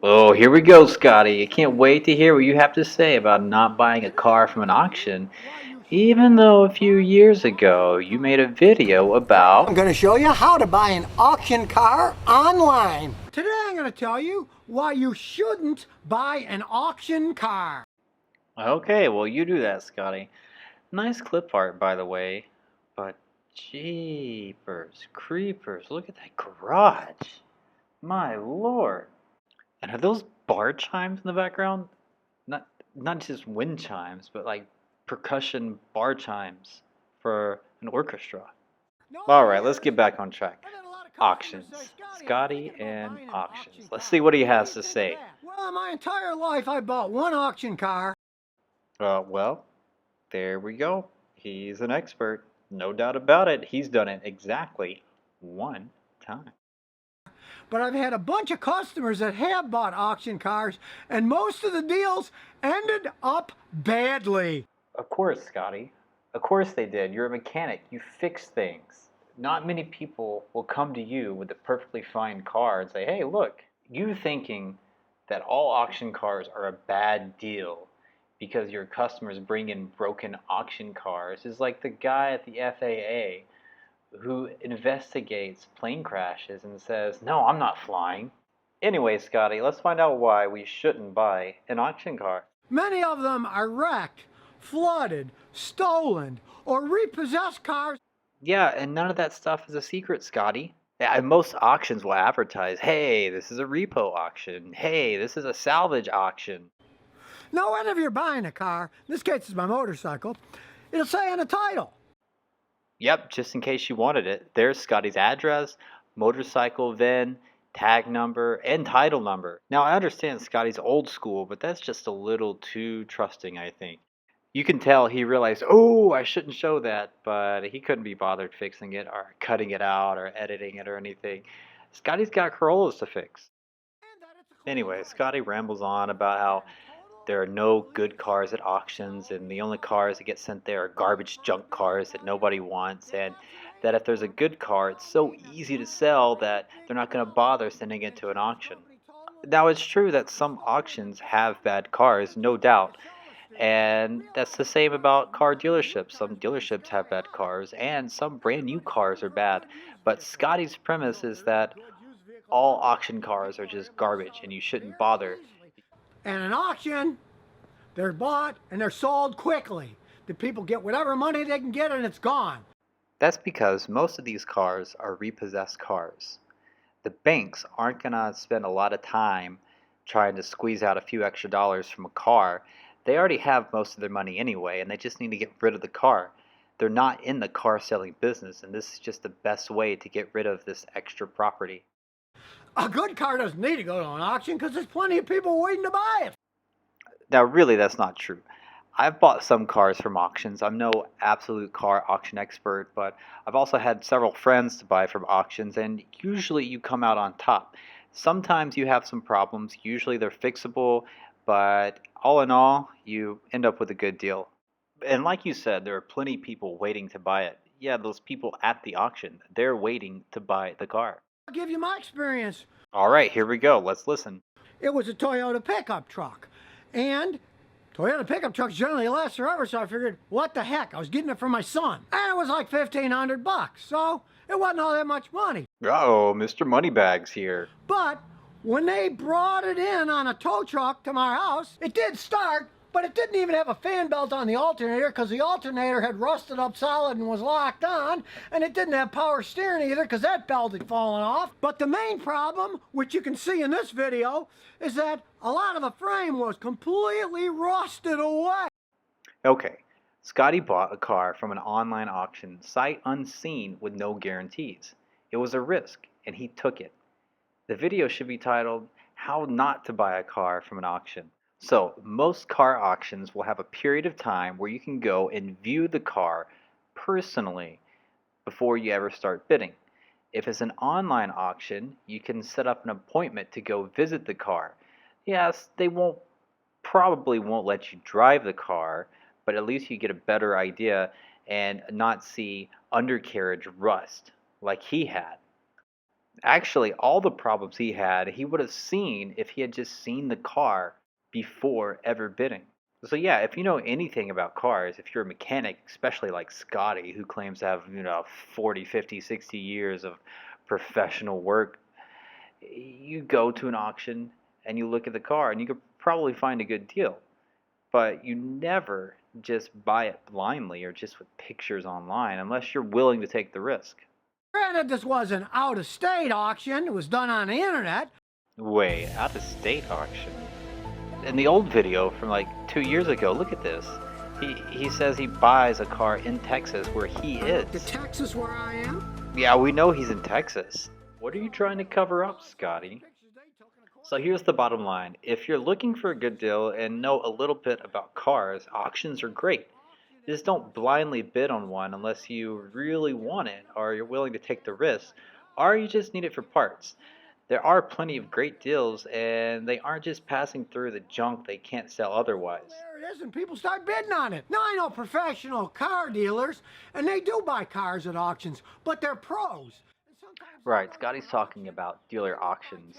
Oh, here we go, Scotty. I can't wait to hear what you have to say about not buying a car from an auction, even though a few years ago you made a video I'm about. going to show you how to buy an auction car online. Today I'm going to tell you why you shouldn't buy an auction car. Okay, well, you do that, Scotty. Nice clip art, by the way. But jeepers, creepers, look at that garage. My lord. And are those bar chimes in the background? Not not just wind chimes, but like percussion bar chimes for an orchestra. All right, let's get back on track. Auctions. Scotty and auctions. Let's see what he has to say. Well, my entire life I bought one auction car. Well, there we go. He's an expert. No doubt about it. He's done it exactly one time. But I've had a bunch of customers that have bought auction cars, and most of the deals ended up badly. Of course, Scotty. Of course they did. You're a mechanic. You fix things. Not many people will come to you with a perfectly fine car and say, hey, look, you thinking that all auction cars are a bad deal because your customers bring in broken auction cars is like the guy at the FAA who investigates plane crashes and says, no, I'm not flying. Anyway, Scotty, let's find out why we shouldn't buy an auction car. Many of them are wrecked, flooded, stolen, or repossessed cars. Yeah, and none of that stuff is a secret, Scotty. Yeah, and most auctions will advertise, hey, this is a repo auction. Hey, this is a salvage auction. Now, whenever you're buying a car, in this case it's my motorcycle, it'll say on the title. Yep, just in case you wanted it. There's Scotty's address, motorcycle VIN, tag number, and title number. Now, I understand Scotty's old school, but that's just a little too trusting, I think. You can tell he realized, oh, I shouldn't show that, but he couldn't be bothered fixing it or cutting it out or editing it or anything. Scotty's got Corollas to fix. Anyway, Scotty rambles on about how there are no good cars at auctions, and the only cars that get sent there are garbage junk cars that nobody wants, and that if there's a good car, it's so easy to sell that they're not going to bother sending it to an auction. Now, it's true that some auctions have bad cars, no doubt, and that's the same about car dealerships. Some dealerships have bad cars, and some brand new cars are bad. But Scotty's premise is that all auction cars are just garbage and you shouldn't bother. And an auction, they're bought and they're sold quickly. The people get whatever money they can get and it's gone. That's because most of these cars are repossessed cars. The banks aren't going to spend a lot of time trying to squeeze out a few extra dollars from a car. They already have most of their money anyway, and they just need to get rid of the car. They're not in the car selling business, and this is just the best way to get rid of this extra property. A good car doesn't need to go to an auction because there's plenty of people waiting to buy it. Now, really, that's not true. I've bought some cars from auctions. I'm no absolute car auction expert, but I've also had several friends to buy from auctions, and usually you come out on top. Sometimes you have some problems. Usually they're fixable, but all in all, you end up with a good deal. And like you said, there are plenty of people waiting to buy it. Yeah, those people at the auction, they're waiting to buy the car. I'll give you my experience. All right, here we go. Let's listen. It was a Toyota pickup truck. And Toyota pickup trucks generally last forever, so I figured, what the heck? I was getting it for my son. And it was like $1,500, so it wasn't all that much money. Uh-oh, Mr. Moneybags here. But when they brought it in on a tow truck to my house, it did start, but it didn't even have a fan belt on the alternator because the alternator had rusted up solid and was locked on, and it didn't have power steering either because that belt had fallen off. But the main problem, which you can see in this video, is that a lot of the frame was completely rusted away. Okay, Scotty bought a car from an online auction, sight unseen with no guarantees. It was a risk, and he took it. The video should be titled, How Not to Buy a Car from an Auction. So, most car auctions will have a period of time where you can go and view the car personally before you ever start bidding. If it's an online auction, you can set up an appointment to go visit the car. Yes, they probably won't let you drive the car, but at least you get a better idea and not see undercarriage rust like he had. Actually, all the problems he had, he would have seen if he had just seen the car before ever bidding. So yeah, if you know anything about cars, if you're a mechanic, especially like Scotty, who claims to have, 40, 50, 60 years of professional work, you go to an auction and you look at the car and you could probably find a good deal. But you never just buy it blindly or just with pictures online unless you're willing to take the risk. Granted, this was an out-of-state auction. It was done on the internet. Wait, out of state auction? In the old video from like 2 years ago, look at this. He says he buys a car in Texas where he is. To Texas, where I am. Yeah, we know he's in Texas. What are you trying to cover up, Scotty? So here's the bottom line. If you're looking for a good deal and know a little bit about cars, auctions are great. Just don't blindly bid on one unless you really want it or you're willing to take the risk or you just need it for parts. There are plenty of great deals and they aren't just passing through the junk they can't sell otherwise. There it is, and people start bidding on it. Now, I know professional car dealers, and they do buy cars at auctions, but they're pros. Right, Scotty's talking about dealer auctions.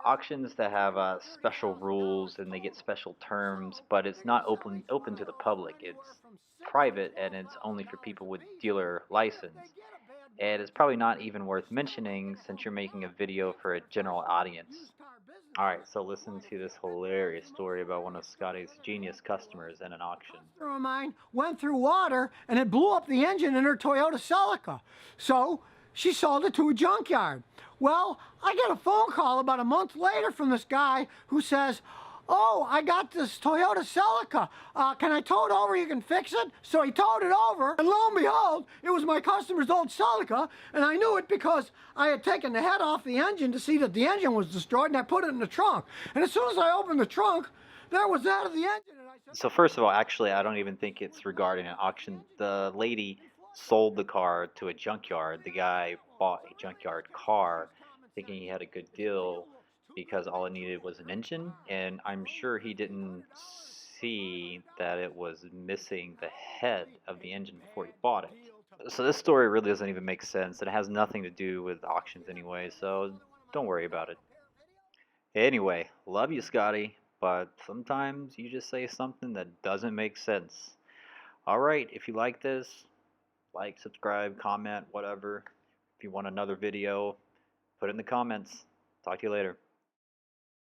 Auctions that have special rules and they get special terms, but it's not open to the public. It's private and it's only for people with dealer license. And it's probably not even worth mentioning since you're making a video for a general audience. Alright, so listen to this hilarious story about one of Scotty's genius customers in an auction. Of mine went through water and it blew up the engine in her Toyota Celica. So she sold it to a junkyard. Well, I get a phone call about a month later from this guy who says, "Oh, I got this Toyota Celica. Can I tow it over? You can fix it." So he towed it over, and lo and behold, it was my customer's old Celica, and I knew it because I had taken the head off the engine to see that the engine was destroyed, and I put it in the trunk. And as soon as I opened the trunk, there was that of the engine. And I said, So first of all, actually, I don't even think it's regarding an auction. The lady sold the car to a junkyard. The guy bought a junkyard car, thinking he had a good deal because all it needed was an engine, and I'm sure he didn't see that it was missing the head of the engine before he bought it. So this story really doesn't even make sense. It has nothing to do with auctions anyway, so don't worry about it. Anyway, love you, Scotty, but sometimes you just say something that doesn't make sense. Alright, if you like this, like, subscribe, comment, whatever. If you want another video, put it in the comments. Talk to you later.